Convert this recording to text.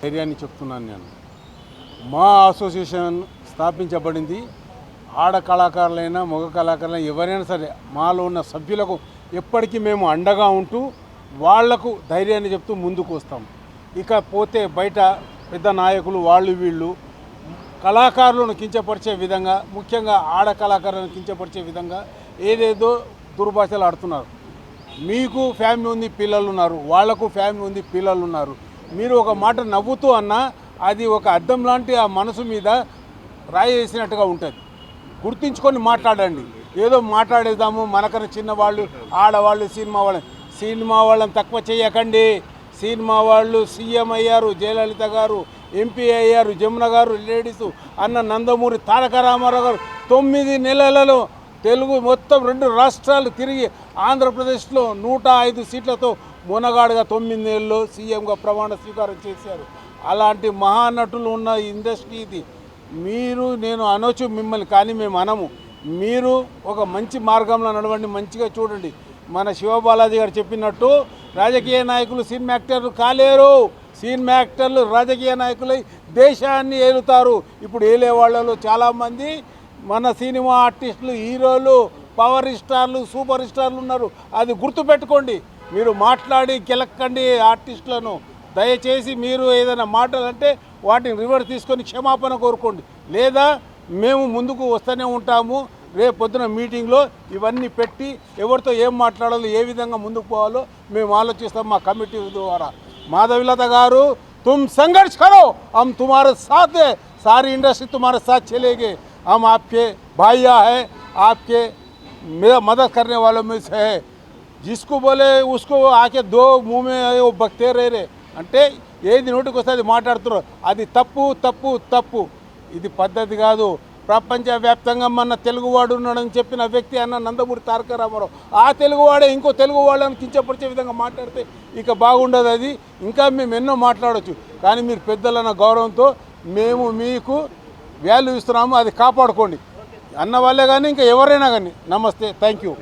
ధైర్యాన్ని చెప్తున్నాను నేను. మా అసోసియేషన్ స్థాపించబడింది ఆడ కళాకారులైనా మగ కళాకారులైనా ఎవరైనా సరే మాలో ఉన్న సభ్యులకు ఎప్పటికీ మేము అండగా ఉంటూ వాళ్లకు ధైర్యాన్ని చెప్తూ ముందుకు వస్తాం. ఇకపోతే బయట పెద్ద నాయకులు వాళ్ళు వీళ్ళు కళాకారులను కించపరిచే విధంగా, ముఖ్యంగా ఆడ కళాకారులను కించపరిచే విధంగా ఏదేదో దుర్భాషలు ఆడుతున్నారు. మీకు ఫ్యామిలీ ఉంది, పిల్లలు ఉన్నారు, వాళ్లకు ఫ్యామిలీ ఉంది, పిల్లలు ఉన్నారు. మీరు ఒక మాట నవ్వుతూ అన్నా అది ఒక అద్దం లాంటి ఆ మనసు మీద రాయి వేసినట్టుగా ఉంటుంది. గుర్తించుకొని మాట్లాడండి. ఏదో మాట్లాడేద్దాము, మనకన్నా చిన్నవాళ్ళు ఆడవాళ్ళు సినిమా వాళ్ళని తక్కువ చేయకండి. సినిమా వాళ్ళు సీఎం అయ్యారు, జయలలిత గారు ఎంపీ అయ్యారు, జమున గారు లేడీసు, అన్న నందమూరి తారక రామారావు గారు 9 నెలలలో తెలుగు మొత్తం 2 రాష్ట్రాలు తిరిగి ఆంధ్రప్రదేశ్లో 105 సీట్లతో మునగాడుగా 9 నెలల్లో సీఎంగా ప్రమాణ స్వీకారం చేశారు. అలాంటి మహానటులు ఉన్న ఇండస్ట్రీ ఇది. మీరు నేను అనొచ్చు మిమ్మల్ని, కానీ మేము అనము. మీరు ఒక మంచి మార్గంలో నడవండి, మంచిగా చూడండి. మన శివబాలాజీ గారు చెప్పినట్టు రాజకీయ నాయకులు సినిమా యాక్టర్లు కాలేరు. సినిమా యాక్టర్లు రాజకీయ నాయకులై దేశాన్ని ఏలుతారు. ఇప్పుడు ఏలే వాళ్ళలో చాలామంది మన సినిమా ఆర్టిస్టులు, హీరోలు, పవర్ స్టార్లు, సూపర్ స్టార్లు ఉన్నారు. అది గుర్తుపెట్టుకోండి. మీరు మాట్లాడి గెలక్కండి ఆర్టిస్టులను. దయచేసి మీరు ఏదైనా మాటలు అంటే వాటిని రివర్స్ తీసుకొని క్షమాపణ కోరుకోండి. లేదా మేము ముందుకు వస్తూనే ఉంటాము. రేపు పొద్దున మీటింగ్లో ఇవన్నీ పెట్టి ఎవరితో ఏం మాట్లాడాలో, ఏ విధంగా ముందుకు పోవాలో మేము ఆలోచిస్తాం మా కమిటీ ద్వారా. మాధవిలత గారు, तुम संघर्ष करो, हम तुम्हारे साथ है, सारी इंडस्ट्री तुम्हारे साथ चलेगी. हम आपके भाइया है, आपके मदद करने वालों में से है. जिसको बोले उसको आके दो मुँह में वो बकते रहे అంటే ఏది నోటికి వస్తే అది మాట్లాడుతున్నారు. అది తప్పు తప్పు తప్పు. ఇది పద్ధతి కాదు. ప్రపంచవ్యాప్తంగా మన తెలుగువాడు ఉన్నాడని చెప్పిన వ్యక్తి అన్న నందమూరి తారక రామారావు. ఆ తెలుగువాడే ఇంకో తెలుగు వాళ్ళని కించపరిచే విధంగా మాట్లాడితే ఇక బాగుండదు. అది ఇంకా మేము ఎన్నో మాట్లాడవచ్చు, కానీ మీరు పెద్దలన్న గౌరవంతో మేము మీకు వాల్యూ ఇస్తున్నాము. అది కాపాడుకోండి అన్న వాళ్ళే కానీ ఇంకా ఎవరైనా కానీ. నమస్తే, థ్యాంక్ యూ.